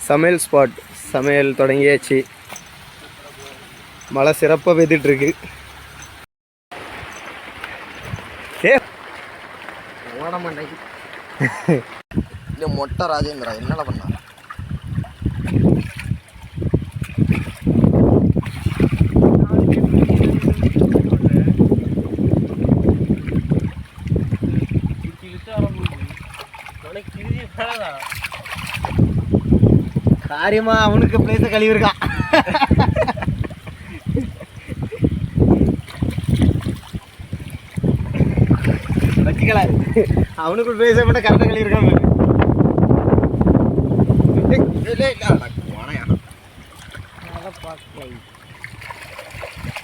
சமையல் ஸ்பாட். சமையல் தொடங்கியாச்சு. மழை சிறப்பாக பெய்துட்ருக்கு. இந்த மொட்டை ராஜேந்திரா என்னடா பண்ணா? காரியமா அவனுக்கு பிளேஸை கழுவிருக்கான். வச்சுக்கலாம். அவனுக்கு பிளேஸை மட்டும் கரெக்டாக கழுவிருக்கான்.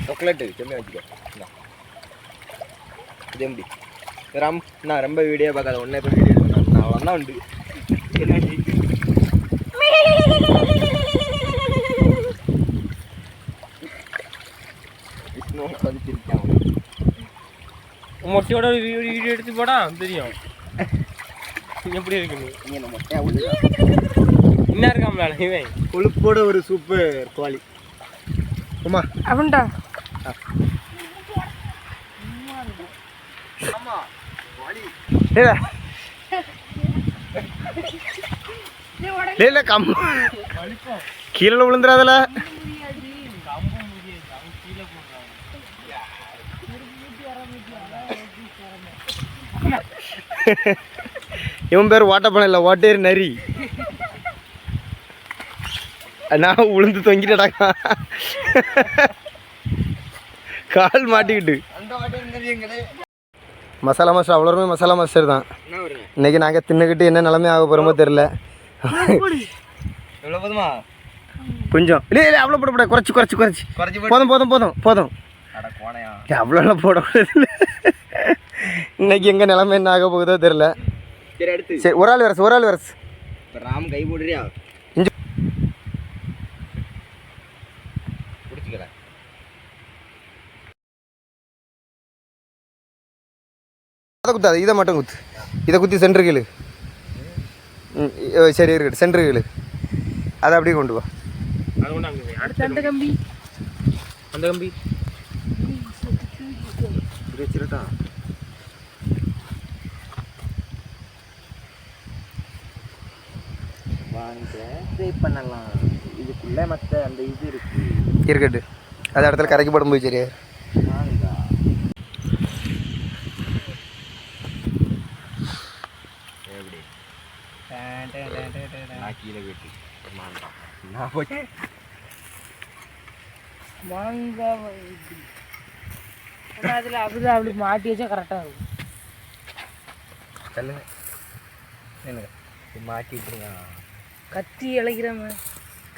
சாக்லேட்டு செம்ம வச்சுக்கோ. இது எப்படி நான் ரொம்ப வீடியோ பார்க்காத ஒன்றே இப்போ வீடியோ எடுப்பேன். நான் வந்தா உண்டு. மொட்டையோட வீடியோ எடுத்து போடா தெரியும் எப்படி இருக்குன்னு. என்ன இருக்காமல இவன் கொழுப்போட ஒரு சூப்பர் குவாலி. ஆமா அப்படின்டா. இல்லை கம் கீழே விழுந்துடாதல. இவன் பேர் ஓட்டப்பணம் இல்லை, ஓட்டேரி நரி. நான் உளுந்து தொங்கிட்டடாக்கா, கால் மாட்டிக்கிட்டு. மசாலா மாஸ்டர் அவ்வளோருமே மசாலா மாஸ்டர் தான். இன்னைக்கு நாங்கள் தின்னுக்கிட்டு என்ன நிலைமை ஆக போகிறோமோ தெரில. கொஞ்சம் இல்லை இல்லை அவ்வளோ போடப்பட குறைச்சி குறைச்சி குறைச்சி போதும் போதும் போதும் போதும். அவ்வளோலாம் போடக்கூடாது. இன்னைக்கு எங்கே நிலைமை என்ன ஆக போகுதோ தெரில. சரி ஒரு ஆள் வரசு ஒரு ஆள் வரசு. ராம் கை போடுறியா? அதை குத்தாது, இதை மட்டும் குத்து. இதை குத்தி சென்ட்ரு கீழு. சரி இருக்கட்டும், சென்ட்ரு கீழு. அதை அப்படியே கொண்டு வா. அந்த கம்பி அந்த கம்பி வச்சிருக்கா. வாங்க பண்ணலாம். இதுக்குள்ளே மற்ற அந்த இது இருக்கு இருக்கட்டு. அது இடத்துல கரைக்கு போடும் போய் சரியா. கீழே போயிட்டு அதில் அப்படிதான் அப்படி மாட்டி வச்சா கரெக்டாக இருக்கும். சொல்லுங்க என்னங்க மாட்டி விட்டுருங்க. கத்தி இழைக்கிறோம்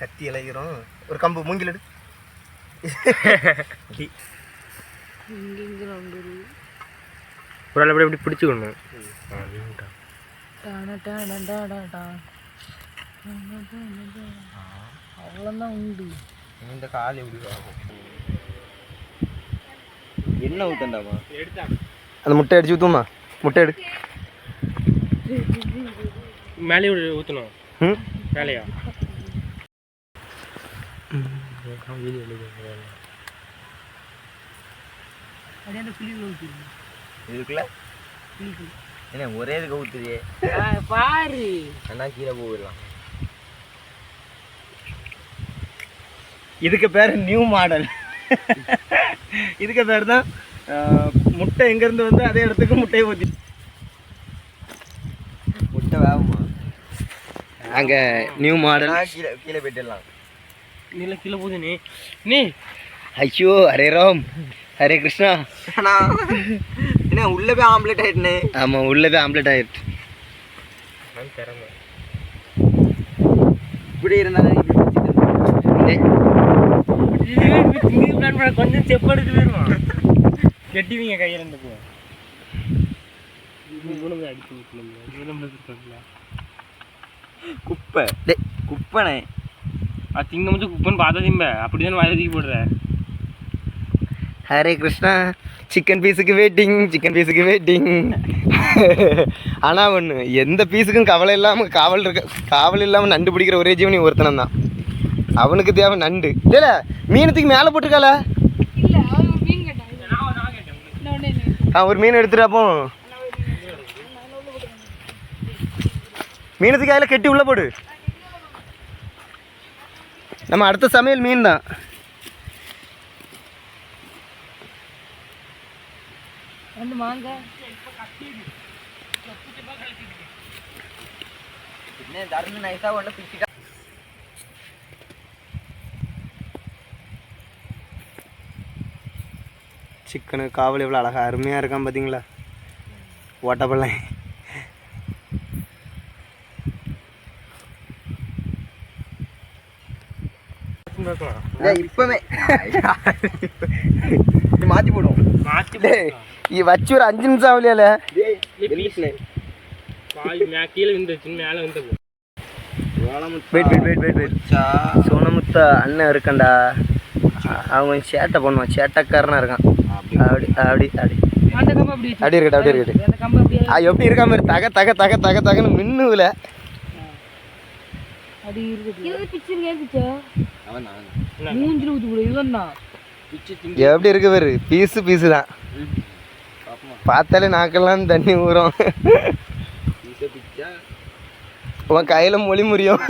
கத்தி இழைக்கிறோம். ஒரு கம்பு மூங்கில் எடு. ஒரு ஆள் எப்படி எப்படி பிடிச்சிக்கணும். அவ்வளோதான் உண்டு. இந்த கால் எப்படி என்ன ஊத்தண்டாமா? அந்த முட்டை அடிச்சு ஊற்றுமா? முட்டை எடு. மேலே ஊற்றணும். மேலையா இதுக்குள்ள என்ன ஒரே இதுக்கு ஊத்துறியே பாரு. அண்ணா கீழே போயிடலாம். இதுக்கு பேர் நியூ மாடல். இதுக்கு பேர் தான் முட்டை எங்கேருந்து வந்து அதே இடத்துக்கு முட்டையை ஊற்றி. முட்டை வேகுமா? அங்கே நியூ மாடல். கீழே கீழே போயிட்டுலாம். நீல கீழே போகுது. நீ நீ ஐயோ ஹரே ராம் ஹரே கிருஷ்ணா. என்ன உள்ள போய் ஆம்லெட் ஆயிட்டுனே. ஆமாம் உள்ள போய் ஆம்லெட் ஆயிடுச்சு. திறமை இப்படி இருந்தாலும் கொஞ்சம் செப் எடுத்து போயிருவான். கெட்டிவிங்க கையில் இருந்து போ. அடிச்சு குப்பை குப்பனே. அது திங்க முடிச்சு குப்பைன்னு பார்த்தா திம்ப அப்படிதான் வயதுக்கு போடுற. ஹரே கிருஷ்ணா. சிக்கன் பீஸுக்கு வெயிட்டிங். ஆனால் ஒன்று, எந்த பீஸுக்கும் கவலை இல்லாமல் காவல் இல்லாமல் நண்டு பிடிக்கிற ஒரே ஜீவனி ஒருத்தனம் தான். அவனுக்கு தேவை நண்டு. இல்லை மீனத்துக்கு மேலே போட்டிருக்காள. ஒரு மீன் எடுத்துட்டாப்போ. மீனத்துக்கு அதில் கெட்டி உள்ளே போடு. நம்ம அடுத்த சமையல் மீன் தான். சிக்கனு காவல் எவ்வளோ அழகா அருமையாக இருக்கான் பார்த்தீங்களா? ஓட்டப்பள்ளை இப்பவே மாத்தி போடுவோம். வச்சு ஒரு 5 நிமிஷம் ஆகலையால. கீழே விழுந்துச்சு, மேலே வந்து வெயிட். சோனமுத்தா அண்ணன் இருக்கான்டா. அவன் கொஞ்சம் சேட்டை பண்ணுவான், சேட்டைக்காரனா இருக்கான். அப்படி இருக்கட்டும். எப்படி இருக்கா மாதிரி தகன்னு மின்னுல. எப்படி இருக்கு பாரு, பீஸு தான். பார்த்தாலே நாக்கெல்லாம் தண்ணி ஊறும். உன் கையில மொழி முறியும்.